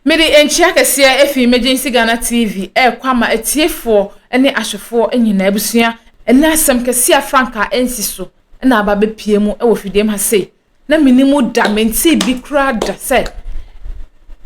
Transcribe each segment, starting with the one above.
Mede enchia kese efi Emergency Ghana TV kwama etiefo ene ahwefo enyina abusua ene asem kese Franka ensiso na aba bepie mu wo fidiem ha sei na minimu da menti bi kra da se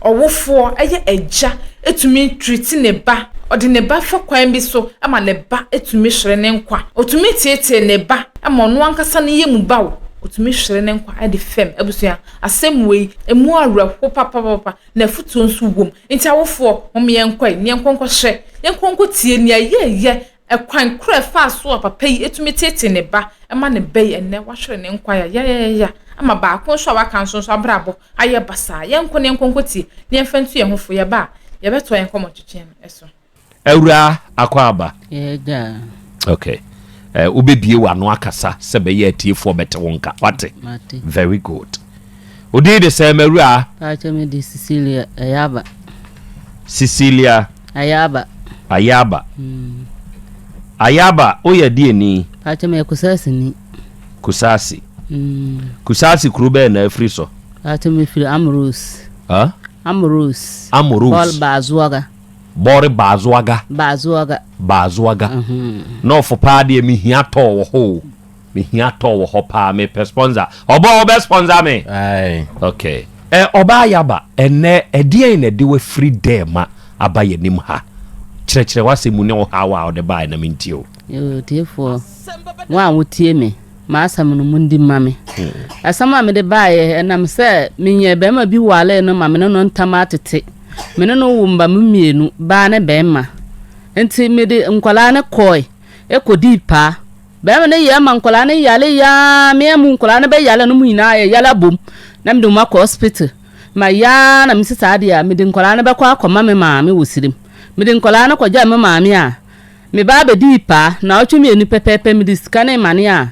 owofo eye eja etumi treat ne ba odi ne ba fa kwan bi so ama ne ba etumi hwere ne nkwa otumi tietie ne ba ama ono ankasa ne yemu bawo otumi hwere ne nkwa ade fem abusua asem wei emu awrako papa na futu nso wom nti awofo hom yenkwa ne yenkonko hwe yenkonko tie ne ye ekwan kra fa so papa yi etumi tietie ne ba ama ne bey enne wa hwere ne nkwa ya ama ba ko so waka nso abrabo aye basa yenko ne yenkonko tie ne yemfantu ye hofo ye ba ye beto yenkomo twetwe eso Eura akwaba. Yeah. Okay. Ubebie wano akasa sebe ye tiefo bete wonka. Wate? Very good. Udi de same Eura? Pacha me di Cecilia Ayaba. Cecilia Ayaba. Ayaba oye die ni? Pacha me Kusasi ni. Kusasi. Kusasi kurube na friso. Pacha me fili Amorous. Huh? Amorous. Bol Bazuaga. Bore Bazuaga. No for party mi hiato wo ho. Mi hiato wo ho pa me per sponsor. Oba sponsor me. Aye. Okay. Oba Ayaba ene edie na de we free day ma abaye nim ha. Kire wase mu ne wo ha wa de ba na mentio. Yo tiefo. Wa wotie me. Ma asam no mundi mame. Asama me de bae enam se menye be ma bi wale no mame no ntamatete. Mene no wumba mumienu ba ne bema enti mede nkwala ne koy ekodi pa bema ne yema nkwala ne yale ya memu nkwala ne be yale no muina yala bom na mede ma ko hospital ma ya na misisa ade ya mede nkwala ne be kwa akoma me maame wosirim mede nkwala ne koja me maame a me ba be di pa na otwumi enu pepepe mede sika ne mane a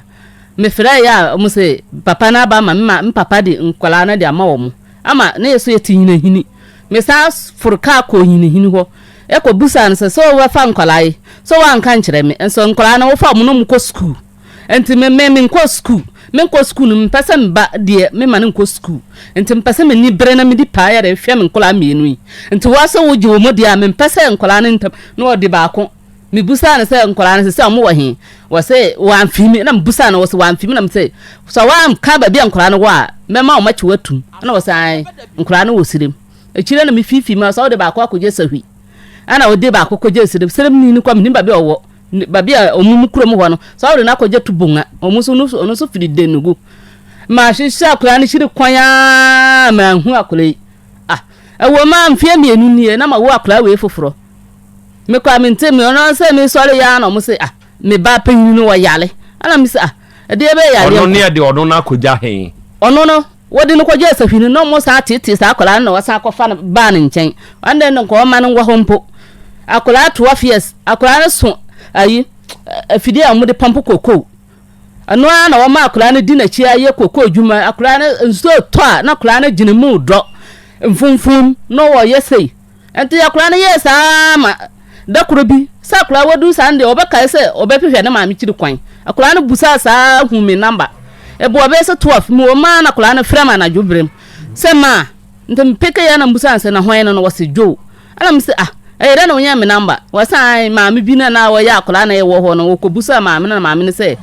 me frɛ ya mo se papa na ba ma papa di nkwala ne de ama wo mo ama ne yeso yetinyina hini Mesa furka ko hini ho eko busa nse so wa fa nkwalai so wa nka nkyere me enso nkwala na wo fa mu no mko school enti me nko school no mpese mba de me ma nko school enti mpese me ni bre na me di pa ya re hwe me nkwala mienu yi enti wa so wo ji wo mo dia me mpese nkwala ne ntam no odi ba ko me busa na se nkwala na se mo wa hin wo se wa amfimi na busa na wo se wa amfimi na me se so wa nka ba bia nkwala no wa me ma wo ma chi watum na wo se ai nkwala no wo sirem echire na mi fifi ma so de ba kwa akuje sahwi ana ode ba akuje sirem ni kwa mi ba bi owo ba bi omumu kuro mu ho no so de na akuje tubunga omuso no so firi denugu ma hihya akura ni shiri kwanya ma hu akure ewo ma mfie mienu nie na ma wo akura we foforo me kwa mi ntem no se mi sori ya na mo se me ba panyin no wo yale ana mi se ede be yale ono ne de ono na akuje hen ono no wodi no kwaje safini no mo sa tete sa akola na wasa akofa ba ne nchen ande no ko ma no ngwa hompo akola 12 years akola ne so ayi afidi a mo de pampo koko ano na wo ma akola ne di na chi aye koko adwuma akola ne nso to a na akola ne gine mu do mfumfum no wo yesei enti akola ne yesa ma dakuro bi sa akola wodu sa ande obeka se obepehwe ne ma mi kiri kwan akola ne busa sa hu me number ebo obese 12 mu ma na kula na frema na jubrem se ma ntem peke ya na mbusa anse na hwan no wose jo ana mse na wonya me number wasa ma me bi na wo ya kula na ye wo ho no wo kobusa ma me na ma me se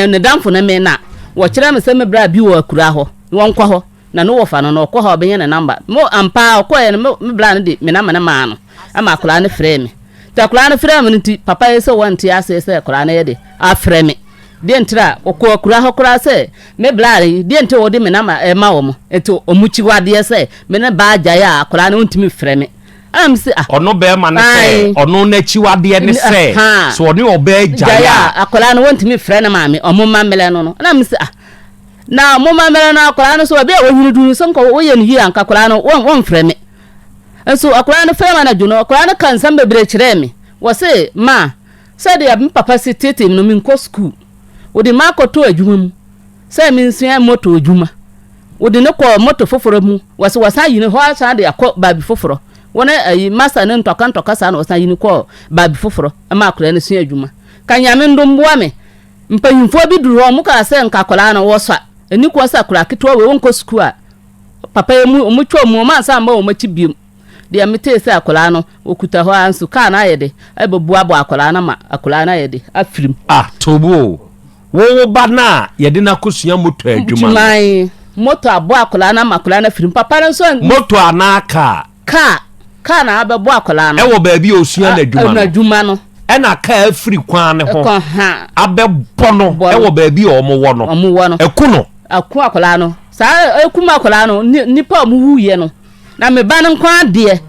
ne damfo na me na wo kire me se me bra bi wo akura ho won kwa ho na no wo fa no kwa ho be nya na number mo ampa kwa ye me bra no de me na ma no ama kula na freme ta kula na freme nti papa ye se wonte ase se kula na ye de a freme dientra okura hokura se me blare diente wodi me na ma wo mo eto omuchi wade se me na ba agya ya akura na ontimi freme am se ono be ma ne se ono na chi wade ne se so oni oba agya ya akura na ontimi freme na maame omuma mele no am se na omuma mele na akura na so be wo hinu du so nko wo ye ne yi anka akura no won freme so akura na freme na juno akura na kansan bebre kire me wo se ma se de am papa se tete no mi nko school wodi makoto adwuma mu se mi nsua moto adwuma wodi ne ko moto foforo mu wasa yini ho asa de akọ babi foforo wona ayi masa ne ntoka sa na wasa yini ko babi foforo ama akora ne sua adwuma kanyame ndomboa me mpanyimfo bi duru ho mu ka se nka kola na wo so eni ko sa kora kitwa we wonko school a papa mu twa mu ma sa mba wo machi biem de amete se akola no okuta ho anso ka na yede ebobuabo akola na ma akola na yede afirim tobo wo ba na yede na kosua moto adwuma moto abo akola na makola na firim papa no so moto anaka ka na abebo akola no wo ba bi osua na adwuma no ena ka afiri kwan ne ho abebo no wo ba bi o mo wo no ekuno aku akola no sa ekuma akola no nipa mu wuye no na me ba no kwan de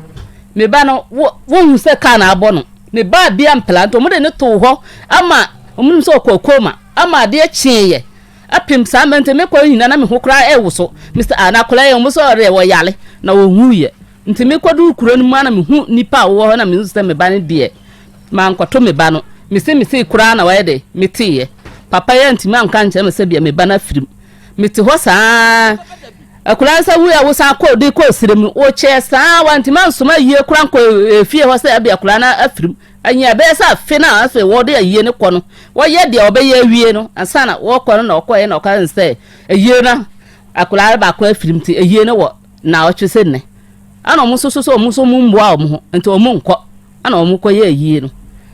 me ba no wo hu se ka na abo no ne ba bia mplanto mo de ne to ho ama omunum so kokoma ama de chieye apim sa mente me kwa nyina na me hokra ewuso Mr. Anakola ye mo so re wo yale na wo huye nti me kwadu kuro no ma na me hu nipa wo na me se me ba ne de ma nkwato me ba no me se kura na wa de me tiye papa ye nti ma nka nche me se bia me ba na firim me ti ho sa akura sa wu ya wo sa ko de ko sirem o che sa wa nti ma nsoma yie kura nko fie ho sa bia kura na afirim anya be sa fe na afi wo de yie ne ko no wo ye de obeye wie no ansa na wo ko no na ko ye na ka nse yie na akura ba ko afirim ti yie ne wo na o twese ne ana mo so mo mbo a mo nti o mo nko ana o mo ko ye yie no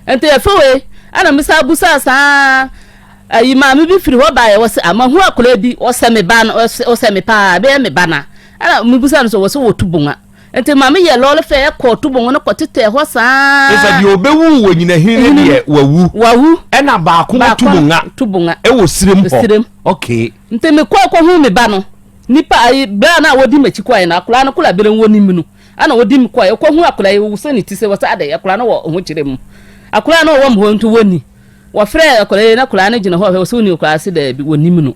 nti efewe ana misa busa sa ayi ma me bi firi ho ba ye wo se amahu akura bi wo se me ba no wo se me pa be me ba na ana me busa no so wo se wo tubunga enti mama ye lole fe ko tubon no kotete ho saa esa di obewu wo nyina hine de wawu ena ba ko tubonga e wo sirem okay enti me ko hu me ba no nipa ai ba na wodi machi kwai na akula no kula bere woni minu ana wodi mi kwai ko hu akula ye wo se ni ti se wo sa ade akula no wo ho kirem akula no wo mho ntu woni wo frɛ akula ye na kula no gina ho wo se woni akula se da bi woni minu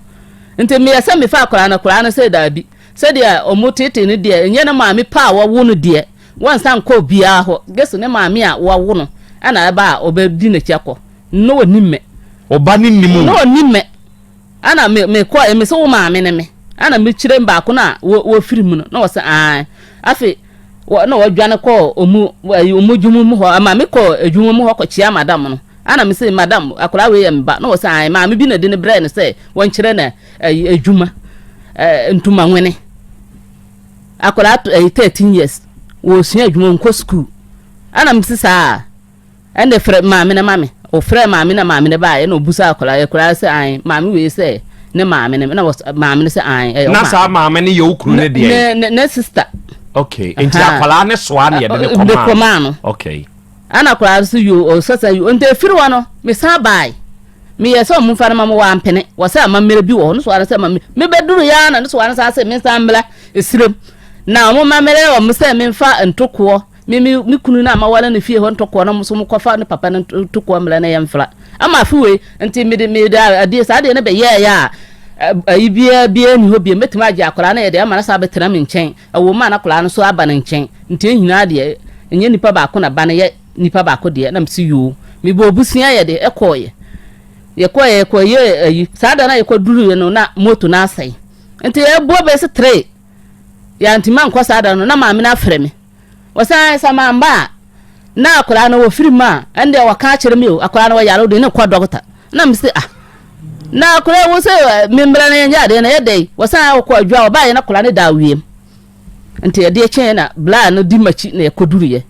enti me yasa me fa akula no se da bi sadia omotete ne de enye na maame pa wo wo no de wonsa nko bia ho geso ne maame a wo wo no ana ba obedi na chiako no wonimme oba ni nimu no nimme ana me ko me so wo maame ne me ana me kire mba ko na wo firim no na wo se afi na wo dwane ko omu jumu mu ho maame ko adwumu mu ho ko chia madam no ana me se madam akola we ye mba na wo se maame bi na de ne bre ne se won kire na adwuma ntuma nwene akola 13 years wo sua adwuma nko school ana msisa ende fre maame na maame o fre maame na maame ne ba na obusa akola se maame we se ne maame ne na maame ne se na sa maame ne ye okuru ne de ne sister okay enti akola ne soa ne ye de koma no okay ana akola se yo o sasa yo ente firi wa no me sa bai me ye so mu fa na mama wa mpene wo se amamere bi wo no so ara se me beduru ya na no so ara sa se me sambla esirem na mo mamere wo mo se me mfa ntoko mi kunu na mawala ne fie ho ntoko na mo so mo kofa ne papa ne ntoko mla na yemfra ama fiwe nti me da ade sa ade ne be ye ya bia ni ho bia metima age akora na ye de ama na sa betena me nchen awo ma na kora no so aba ne nchen nti ehina ade enye nipa ba ko na ba ne ye nipa ba ko de na msi yo me bo obusia ye de ekoye ye sada na ye ko duru no na moto na asai nti e bo be se 3 ya nti man ko sada no na maame na frɛ me wosan sama mba na akora no wo firi ma ende wo ka kire me o akora no wo yaro de ne ko doctor na me se na akora wo se membra na nya de na ye dei wosan ko adwa wo ba ye na akora ne da wiem nti ye de chen na bla no di machi na ye ko duru ye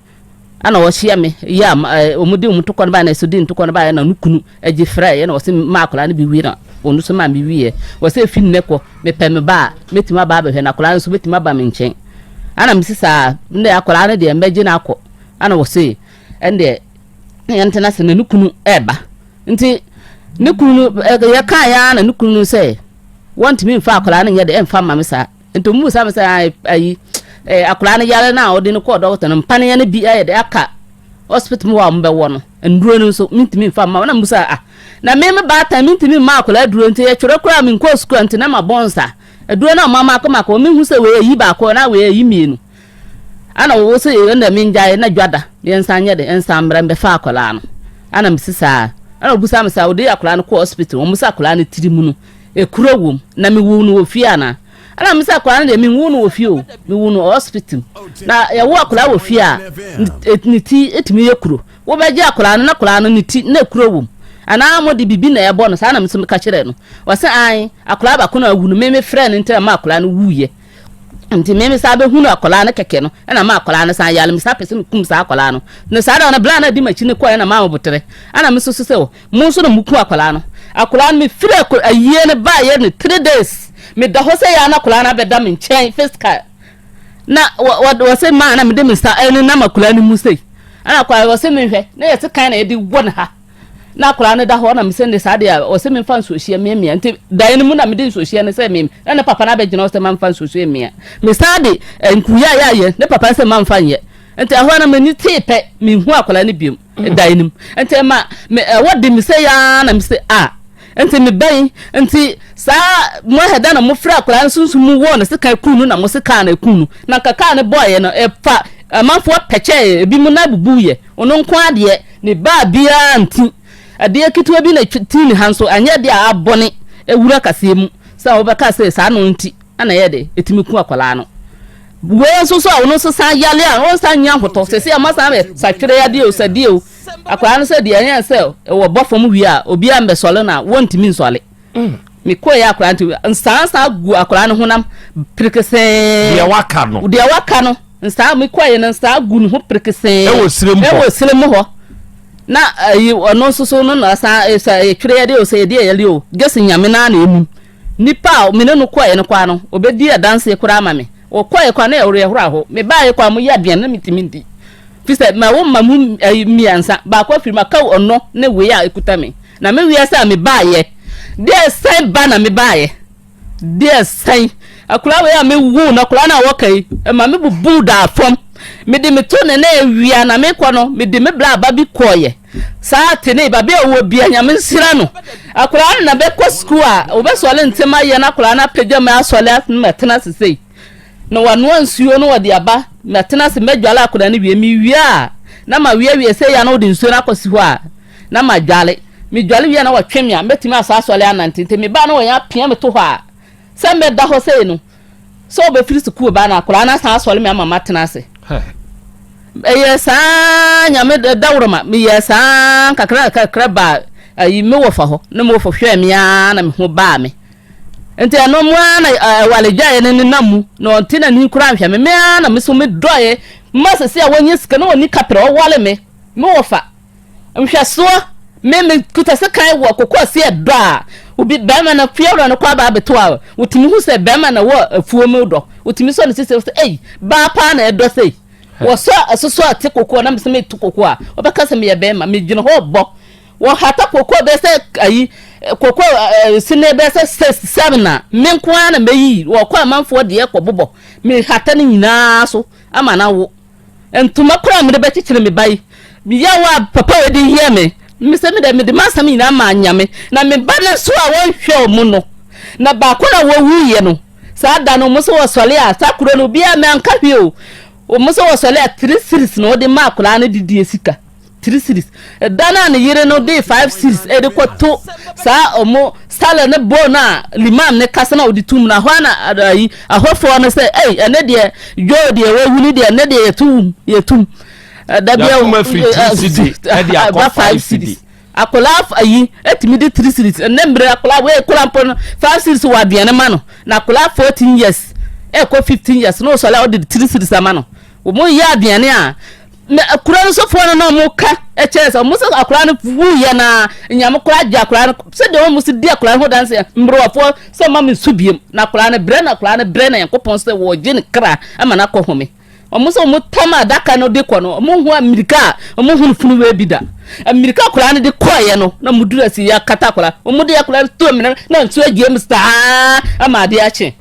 ana wo hia me ya omudi omutoko no ba na sodi ntoko no ba na nukunu agi fra ye na wo se ma akora ne bi wi na onu so ma mi wiye wo se fi ne ko me pe me ba metima ba ba hwe na akora so metima ba me nchen ana misisa nde akora ne de mbeji na akọ ana wo se ende yentena se nukunu eba nti nukunu ya kan ya na nukunu se want me fa akora ne ye de emfa ma me sa nti mu sa me sa ayi akora ne yale na odi ne ko doctor no mpane ya ne bi aye de aka hospital mu wa mbe wo no nduro no so mintimi fa ma na musa na me ba ta mintimi ma akora duro nti ya twere kora me nko school nti na ma bonsa eduro na mama akoma ko me hu se we yi ba ko na we yi mienu ana wo se ye na me njae na dwada ye nsanye de nsambra mbe fa akora no ana misisa ana obusa me sa odi akora no ko hospital wo musa akora no tiri mu no ekuro wom na me wu no ofie ana ana misa akora no de me wu no ofie o me wu no hospital na ya wo akora wo fie a etniti etimi yekuro wo beje akora no na akora no niti na ekuro wom ana mo de bibi na ebo no sa na misum ka kire no wose akora ba ko na wu no me friend ntia ma akora no wuye nti me sa be hunu akola na keke no na ma akola na san yale me sa pese kum sa akola no na sa da na bla na di machi ne ko na ma botere ana me so se o mu so no muku akola no me fire aye ne ba ye ne 3 days me da ho se ya na akola na be da me nchen fiscal na wa se ma na me de me sa eni na makola ni mu sei ana kwa wa se me hwe na ye se kan na ye di won ha na akola na da ho na me se ne sa de o se me fan so hia me nti da eni mu na me de so hia ne se me na papa na be gina o se man fan so me sa de nkuya ya ye ne papa se man fan ye nti ahwa na me ni tepe me hu akola ne biom da eni mu nti ma me wodi me se ya na me se nti me ben nti sa mo heda na mo fra akola nsunsun mu wo na se kan kunu na mo se kan na kunu na kaka ne boy no fa amanfo peche ebi mu na bubu ye ono nkwa de ne ba bia nti ade kitu bi na tini hanso anya de abone ewura kase mu sa obeka se sa no nti ana ye de etimi ku akola no we so so ono so sa yale a on sa nya hoto se se amasa be sa twere ya de o sa de o akola no se de anya se wo bofom wi a obi a mbesole na wontimi nsole mi ko ya akola nti nsa gu akola no honam pirikese de waka no nsa mi ko ye nsa gu no pirikese e wo sirem ho na ono so no na sa twere ya de o se de ya le o gesi nyame na emu nipa me no ko ye no kwa no obedi adanse kura ama me o ko ye kwa na ore hura ho me ba ye kwa mo ya bian na mitimi ndi fise ma wo ma mu miansa ba kwa firma ka ono na we ya ekuta me na me wi asa me ba ye de sai ba na me ba ye de sai akura we ya me wu na akura na wo kai ma me bubu da fom me de me to na ewia na me kwa no me de me bla ba bi koye saa tene ba be wo bia nya me nsira no akura na be kwa school a obesole ntema ye na akura na pagya me asole na tena sesei no wanu ansuo no wode aba na tena se medwala akura ne wie mi wia na ma wie se ya na wode nsuo na kosi ho a na ma dwale mi dwale wie na watwem ya metimi asasole anantente me ba na wo ya pia me to ho a se me da ho se no so be firi school ba na akura na asasole me ama tena se yes anya me dawroma me yes kakra ba ayi me wo fa ho na me wo fa hwe me ya na me ho ba me enti ano mu na wale gyae ne namu no ntina ni kura hwe me na me so me doye masese a wonye sika na woni kapre o wale me wo fa hwe so me kutase kan wo kokko se do a obi bema na fiawra no kwa ba beto a utimi hu se bema na wo afuo me do utimi so ne se ba pa na edo sei wo so ate kokko na me se me tu kokko a obeka se me ye bema me gino ho bo wo hata kokko be se ayi kokko sine be se 7 na me nko na meyi wo kwa manfo de ekọ bobo me hata ni nyina so ama na wo entuma kura me de be chichire me bai mi ya wa papa we de hie me se me de masam nyina ma anyame na me ba na so a won hwe mu no na ba ko na wo wuye no sa da no mo so wo sole a sakuro no bia me anka hwe o mo so wo sole a 3 series no de ma kula na didi esika 3 series dana ne yire no de 5 series e de ko to sa omo sala ne bona limam ne kasa na oditum na hwana ayi ahofo no se ene de yo de we wuni de ene de yetum da bia ma free 3 cd e de akọ 5 cd akola ayi etimi de 3 series ene mbre akola we kola mpon 5 series wa biane ma no na akola 14 years e ko 15 years no so la odi 3 series ama no wo mo ya biane a akura no so fo no mo ka e chese mo so akura no wuye na nyam kura ja akura no se de wo mo si di akura ho danse mbrofo se ma me subiem na akura no bre na yankopon se wo gin kra ama na ko home mo so mo tama daka no de ko no mo hu amerika mo hu funu we bida amerika akura no de koye no na mudura si ya kata akura mo de akura to me na nso agie msta ama de ache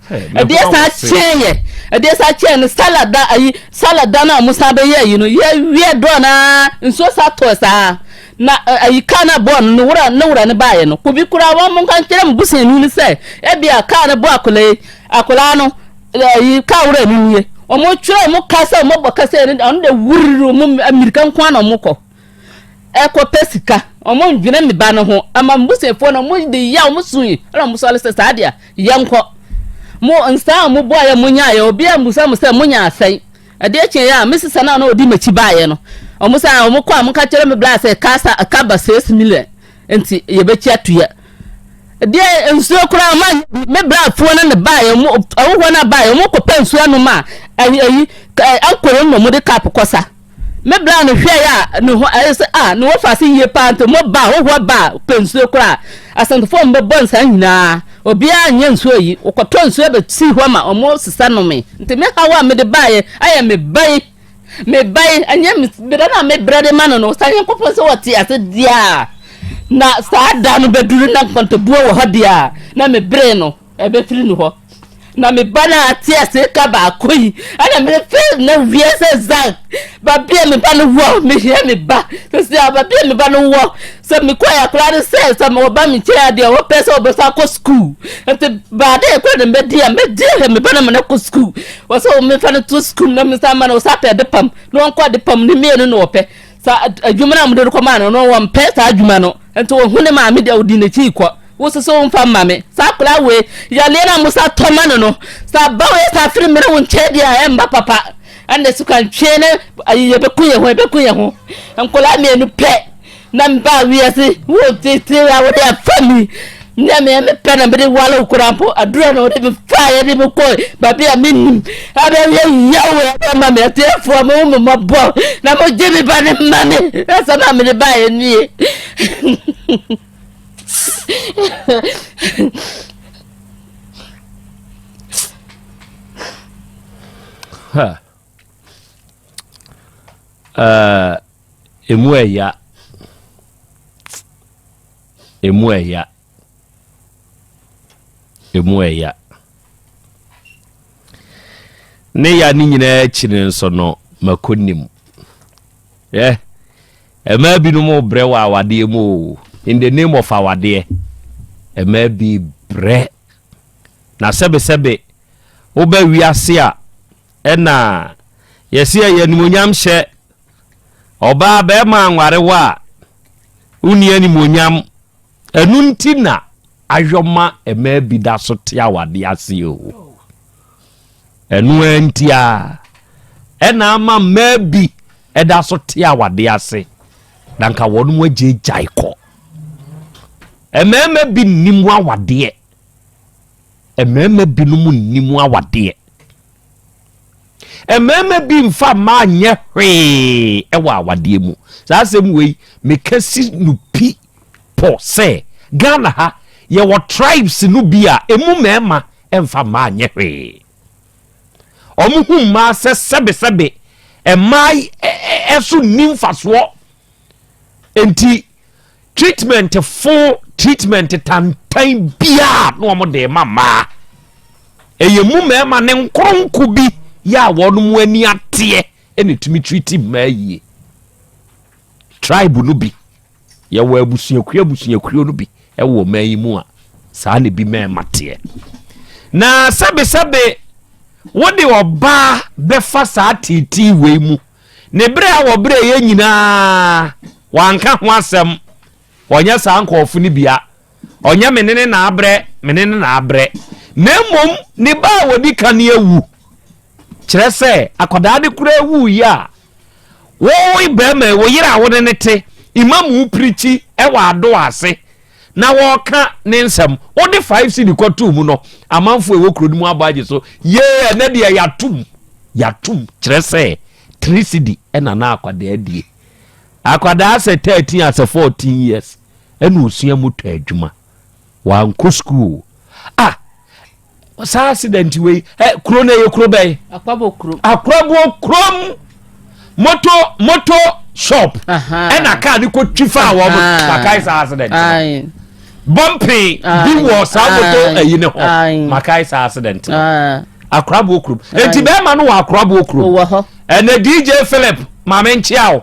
de sa cheye de sa che ne salada ayi salada na musa be ye no ye wie do na nso sa to sa na ayi kana bo no wura ne baaye no ko bi kura wa mun kan kire mbusen ni se e bia kana bo akula no ayi ka wura ni ye o mo twere mo kasa mo bokasa ni on de wururu mo american kwa na mo ko e ko pesika o mo ndwene me ba no ho ama mbusen fo no mo de ya mo sunyi ala mo so le se sadia yanko mo nsa mo boya munya ya obi amusa musa munya asai ade eche ya misisa na odi machi baaye no omusa o mo kwa mo ka kire me blase kasa akaba 6 million enti ye bechi atuya de nsuo kura ma me brafo na ne bae mu awo na bae mu ko pensuo no ma ayi ankoro no mu de cap kosa me bra no hwe ya no no wo fa se yie pa nto mo ba wo ba pensuo kura asantofo mbe bonsa nyina obi anya nsuo yi okoto nsuo be ti ho ma omo sisa no me nti me hawa me de bae aye me bae anya me bra na me bra de ma no sa yen kopon se woti ase dia na saada no beduru na kontobuo wo hodia na me bre no e be firi no ho na me bana atia se ka ba koyi ana me fe na wiese zan ba bia me ba no wo me hia me ba se ba bia me ba no wo se me kwa ya kra de se me ba me chia de wo pese wo be sa ko school ente ba de ko de me dia me ba na me na ko school wo so me fa no to school na me sa ma no sa pe de pam no ko de pam ni me no pe sa adwuma na mo de ko ma no wo mpe sa adwuma no ento wo hune ma me de odi na chi ko wo so mfa mame sa kula we ya lena musa tomano no sa bawe sa firi mere won chedi a emba papa ande su kan chene ayi be kuye ho enkola me nu pe na mba wi ase wo tete a wo de afami nya me pe na be wala ukurampo adura no de fa ya de ko ba bia minim abe ya we ma me te fo mo bo na mo jebi ba ne mame sa na me ba ye ni emu eya ne ya ni nyina chire nso no makonim ema bi no mo bre wa awade mu in the name of our dear e may be bre na sebe oba wiase a na yesi ye nimonyam hye oba be ma anware wa uni animonyam enuntina ajoma e may be da so tia awade ase o enu antia na ama maybe e da so tia awade ase danka wonu mo jaiko ememe bi nimu awade ememe bi numu nimu awade ememe bi mfa ma nye hwe ewa awade mu sa asem wei mekasi nupi po se Ghana ha ye wo tribes nu bi a emu mema emfa ma nye hwe omuhu ma se sebe emai esu nimfaso enti treatment full treatment tantan bia no mo de mama eyemu mema ne nkronku bi ya wonu mu ani ate ene tumi treat maye tribe no bi ye wa abusuakuo no bi e wo mayi mu a saa ne bi mema te na sabe wode oba befa saa titi we mu ne bre a wo bre ye nyina wanka ho asem onya sa ankofu ni bia onya menene na abre na mom ni ba wodi kan ewu kire se akoda de kura ewu ya wo be ma wo yira wo ne te imam preachi e wa ado ase na wo ka ne nsem wo de 5 cedi kwatu mu no amanfo e wo kuro mu abaje so ye na de yatum kire se 3 cedi e na akoda adie akoda ase 13 ase 14 years enu osua moto adwuma wanko school sa accident we kuro na ye kuro bay akwabo krom moto shop ena car ni ko twifa wo makai sa accident bumpy bi wo sa moto ayi ne ho makai sa accident akwabo krom enti be ma no wa akwabo krom ena DJ Philip mamenchiao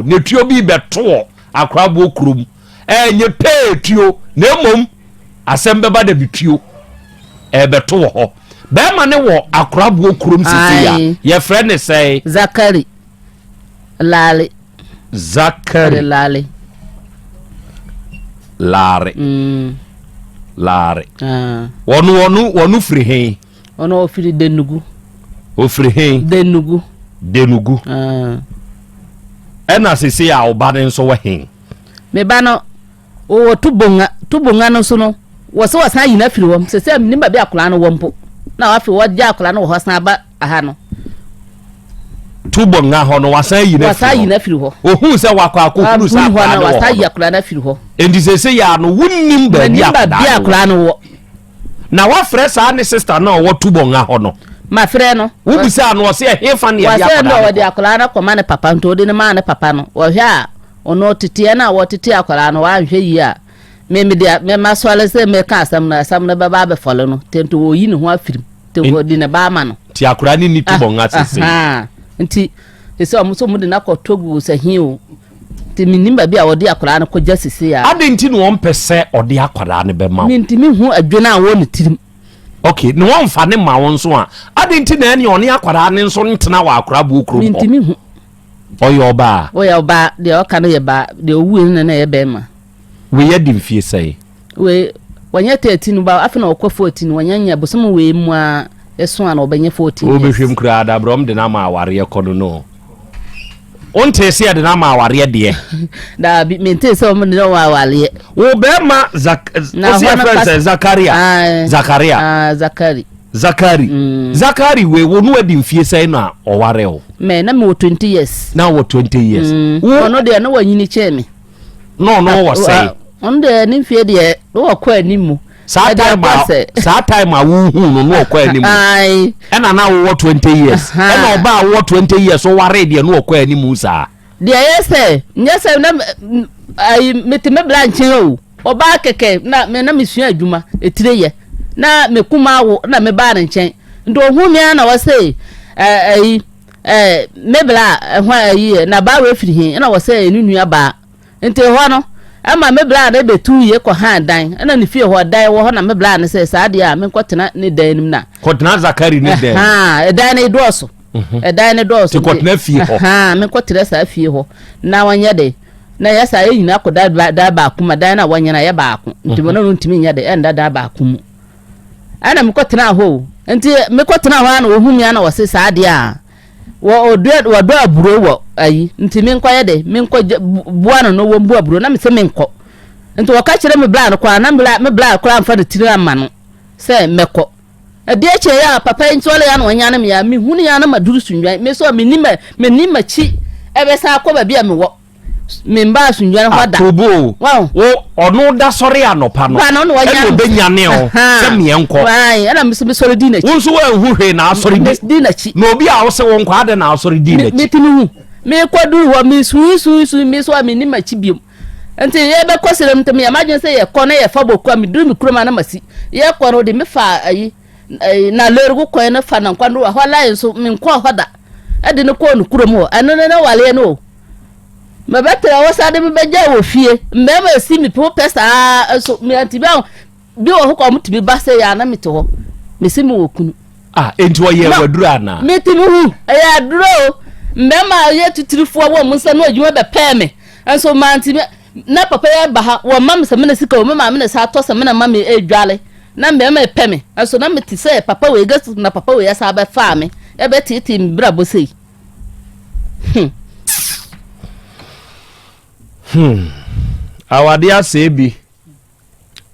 ne tuo bi beto akwabo krom nye petuo na mom asembe ba da bituo beto ho be ma ne wo akwabo krom sisi ya ye friend say Zakari Lale wonu free hen ono ofiri denugu ena sisi ya oba ne nso wo hen me ba no o tubonga no so no wo se wasan yina firi wom se me nimba bi akola no wompo na wa fi wo ja akola no ho san ba aha no tubonga ho no wasan yina firi ho ohu se wakọ akokuru sa akola no wasan yi akola na firi ho endi se ya no wunnim ba bi akola no wo na wa frɛ sa ne sister na wo tubonga ho no ma frɛ no wo bisa no wo se hefa ne ya akola wa se no wo di akola na koma ne papa nto de ne ma ne papa no wo hwe a ono tete na wo tete akola no wa hwe yi a me dia me maswale se me ka asam na baba be folo no tento wo yi ne ho afirim te wo di ne ba ma no ti akora ni tubonga sese nti ese omuso mu de na kotogu se hin o te minimba bi a wo di akora no ko jasisi ya ade nti no ompese odi akora ne be ma mi nti mi hu adwena a wo ne tirim okay no won fa ne ma won so a ade nti na ene oni akora ne nso ntena wa akora bu okro mi nti mi hu oyo ba de o ka no ye ba de owu ne na ye be ma we ye di mfie sai we wanya 13 ba afi na okwa 14 wanya bosom we mu a eso ana obenye 14 o be hwem kura da brom de na ma aware kono no onte se de na ma aware de da bi mente se o mo de wa aware wo be ma Zakari we wo no adi mfie sai na oware o me na me 20 years na wo 20 years wo no de na wanyini cheme no wo say on de ni mfie de wo kwa animu sa time a wo hu no kwa animu ai ena na wo 20 years ena oba wo 20 years o ware de no kwa animu sa de yese nyese na ai metime branch o oba keke na me na mesua adwuma etireye na me kuma wo na me ba nchen ndo hu me na wose mebla hwa ayi na ba we firi hin na wose enu nua ba nte ho no ama mebla na betu ye ko han dan na ne fie ho dan wo ho na mebla na se saade a me kotena ne dan nim na kotena Zakari ne dan dan ne doso dan ne doso kotena fie ho me kotena sa fie ho na wanya de na yasa ye nyina ko da ba kuma dan na wanya na ye ba ko ntimo no ntimi nya de enda da ba kuma ana me kotena ho nti me kotena ho na ohumi ana wose saade a wo do aburo wo ayi nti me nkoye de me nko buano no wo mbu aburo na me se me nko nti wo ka kire me bla no kwa na me bla kwa amfa de tiri ama no se meko ade eche ya papa nti ole ya no nya na me ya me hunu ya na maduru sunwan me so me nima chi ebe sa akoba bia me wo me mba sunwan ho da atobo wo onu da sori anopa no e be nyane o se me enko ai ana me sori di na chi wonso wa hu hwe na asori di na chi no bi a wo se won kwa de na asori di na chi me tinu hu me kwaduru ho me su me so me nima chi biom nti ye be koselem tem ya majen se ye kono ye fa boku me duru me kuroma na masi ye kono de me fa ayi na lergu ko na fa na kwando ho la so me nko hoda ade ne ko no kuromo ano na wale no me betra wo sa de me beja wo fie mbema si mi po pesa so me antibia bi wo ko mutibi ba se ya na me to ho me si me wo kunu enti wo ye waduru ana me ti mu ya duro mbema ye titirifo wo mu nsa no adwuma be pe me enso manti na papa ya ba ha wo mam se me na sika wo mam me na sa to se me na mam edwale na mbema pe me enso na me ti se papa we gas na papa we ya sa ba fa me e be titi mbra bo sei awade asebi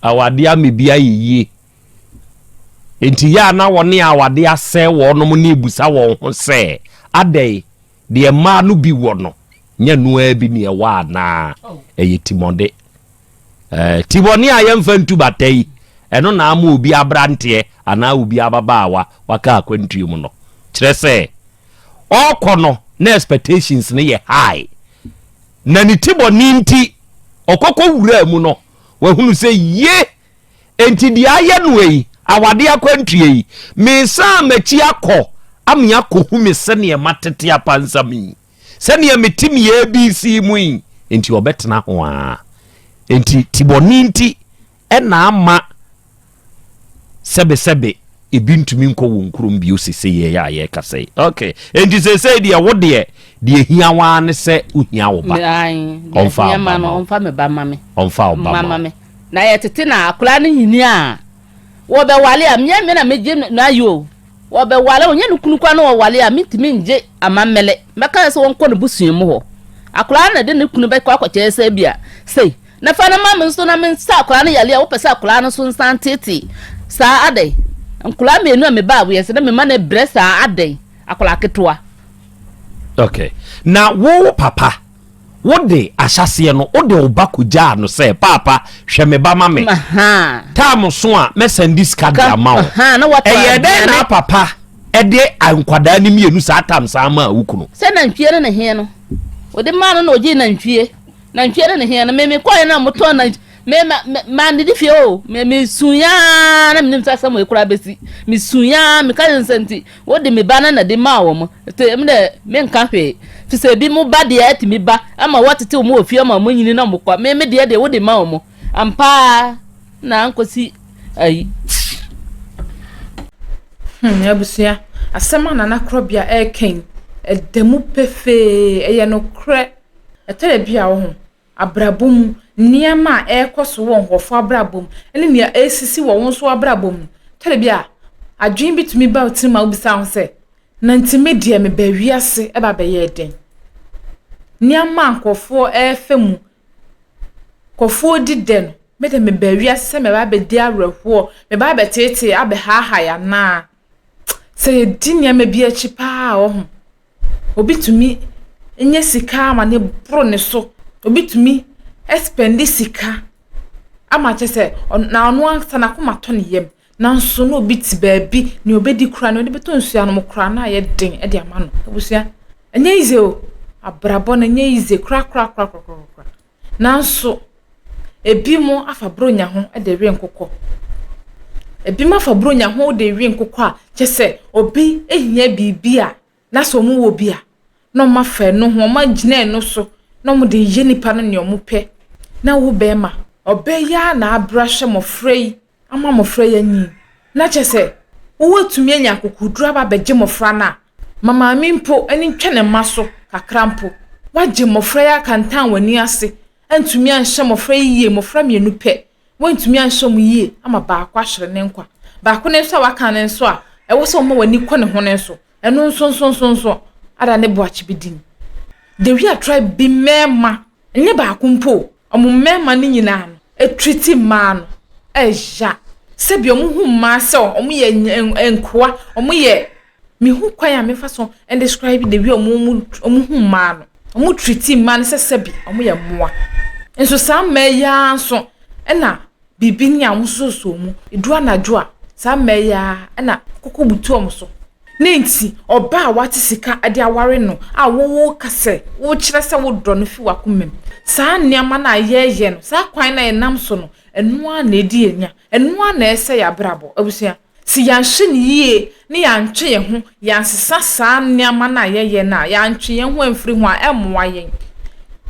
awade amebia yiye enti ya na woni awade ase wonom na ebusa won ho se adai de ma no bi wono nya noa bi ne wa na eyitimode tiboni ayemfa ntu batai eno na ama obi abrante ana obi ababaawa waka akwantuum no kire se okono na expectations ne ye high na ni tiboni nti okoko wura mu no wahunu se ye enti dia ye no yi awade akwantue yi me sa machi akọ amia kohu me sene e matete apansami sene e metimi ABC mu yi enti obetena ho a enti tiboni nti na ama sebe ebintumi nko wonkurum bi osese ye ya ye kase okay enti se dia wo de hia wa ne se ohia wo ba onfa me ba mame onfa wo ba mame na ye tete na akula ne hini a wo be wale a me na meje na yo wo be wale onye nukunu kwa na wo wale a mitimi nje amamele meka se won ko ne busuem ho akula na de ne kunu be kwa kwache se bia sei na fa na ma me so na me sa akura na yale a wo pesa akura no so nsan tete sa adai nkura me enu a me ba wo yesi na me ma na bre sa adai akura ketwa. Okay, na wo papa wo de ahyase no wo de oba kuja no say papa hwe me ba ma me tam so a me send this card amount na what e dey na papa e de ankwada ni mienu sa tam sa ma wukuno se na ntwie na he no wo de ma no na oji na ntwie na he no me kwai na moto na me ma ndi fie o me sunya na me nimsa samo ekura besi me sunya me ka nsenti wo de me ba na de ma wo mo te me de me nka hwe fi se bi mo ba de ati me ba ama watete mo ofie ama mo nyini na mo kwa me de wo de ma wo mo ampa na nkosi ayi abusia asema na nakrobia eken edemu pefe eye no kre etele bia wo ho abrabom niama ekoso wo nhofo abrabom ene nia esisi wo wonso abrabom tele bia adwen bitumi ba otima obisa ho se na ntime die me ba wiase e ba be ye den niama nkofo efemu kofo diden me de me ba wiase me ba be di awreho me ba be tete abe ha ya na se dinia me bia chi pa wo ho obitumi enye sika ma ne bro ne so obitumi espendi sika ama chese na onu ansa na koma to ne yem na nso no obiti baabi ne obedi kura no de beto nsua no mokura na ye den e de ama no obusua enye ize o abrabo na enye ize kura na nso ebi mo afa bronya ho e de wi nkokọ ebi mo afa bronya ho de wi nkokọ a chese obi ehia bibia na so mu wo bia no ma fa no ho ma gina no so no mo de ye nipa no ne omo pe na wo be ma obeya na abrahye mo frei ama mo frei anyi na chese wo tumi anya kokudura ba beje mo fra na mama mi mpo ani ntwene maso kakrampo waje mo frei akantan wani ase antumi anhye mo frei yie mo fra mienu pe wantumi anhye mo yie ama ba kwa hwere ne nkwa ba ko ne so waka ne so a e wo so mo wani ko ne ho ne so eno nso ada ne boachi bidin the we tribe bi mema nye ba kumpo omo mema ni nyina no etreat man eja se bi omo hu ma se omo ye enkoa omo ye mi hu kwan ya me fa so and describe the we omo hu ma no omo treat man se bi omo ye moa enso sa meya so na bibi ni amusoso mu edu anajo a sa meya na kokobutu omo so nenti oba wati sika ade aware no a wo kase wo kire se wo dro no fi wakomem sa niama na yeye no sa kwan na enam so no enu a na edi enya enu a na ese ya brabo abusia si yanhye ni yie ni yantwe ye ho yansesa sa niama na yeye na yantwe ye ho amfiri ho a emwa yen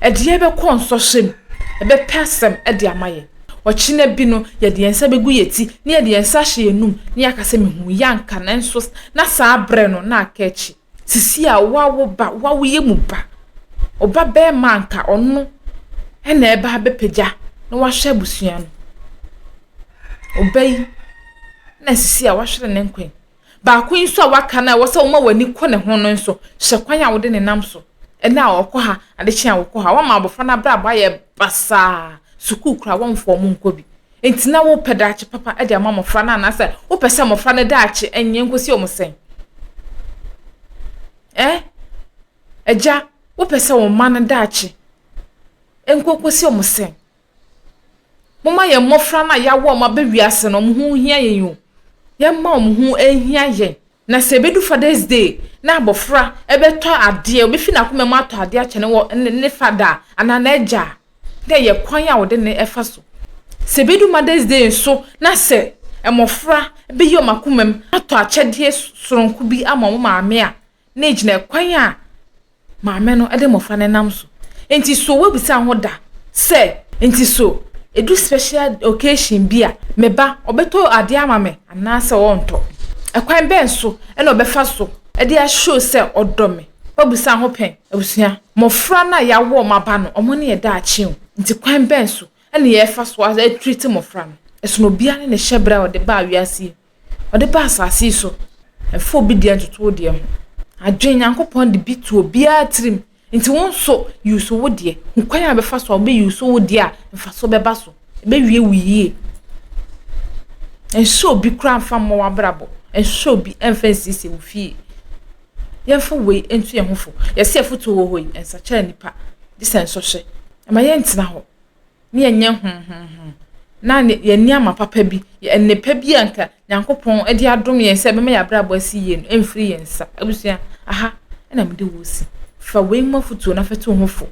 ede ye be konso hye ebe pesem ede amaye ochina bi no ye de ensa begu yeti ni ye de ensa hye enum ni yakase mehu yanka na nso na sa abre no na akachi sisi a wawo ba wawo ye mu ba oba be manka onu ena eba be peja na wahwe abusua no obai na sisi a wahwe ne nkwen ba ko nso a waka na wo se wo ma wani ko ne ho no nso hye kwan a wo de ne nam so ena okọ ha ade chi a wokọ ha wa ma abofra na bra ba ye basa suku kura won fo mu nkobi entina wo pedachi papa e de ama mofra na na se wo pese mofra ne dachi enye nkosi omusen eja wo pese wo man dachi enkokosi omusen mama ye mofra na ya wo ma be wiase no mu hia yeyo ya ma mu hu ehia ye na se bedu Father's Day na abofra e be to ade obi fi na komem ato ade a chene wo ne fada ana na eja de ye kwan ya wo de ne efa so se bedu Mother's Day so na se emofra be yo makomem ato achede soronko bi ama mo maame a na ejina kwan a maame no e de mofra ne nam so enti so we bisa ho da se enti so edu special occasion bi a meba obeto ade ama me ana se wonto ekwan ben so e na obefa so e de a show se odome obisa ho pen abusua mofra na ya wo maba no omo ne ye da achi nti kwan ben so e na ye fa so as a treat mofra no esono bia ne hyebra ode ba awiase ode ba asase so e fo bi de ntoto de ho adwen yankopon de bi to bia trim nti won so use wo de nkwan a be fa so be use wo de a mfa so be ba so be wie wiye en so bi kra mfa mo wabrabo en so bi emphasis wo fie ye fo we entu ye hofo ye se foto wo hoi en sa cha nipa di sen so hye ma ye ntina ho ne ye nye na ye ni ama papa bi ye ne pa bi anka nyankopon e di adom ye se be me ya brabo asi ye no emfiri ye nsa abusua aha na me de wo si fa we mo foto na feto hofo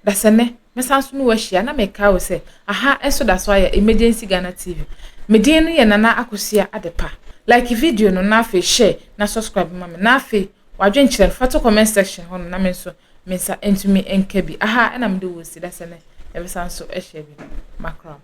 da sene me sanso no wa hia na me ka wo se aha enso da so ya emergency Ghana TV medin no ye nana akosia adepa like video no na fe share na subscribe mama na fe wadwen kire fato comment section hono na me so mensa entumi enka bi aha na me de wo si da sene e be sanso e share bi makra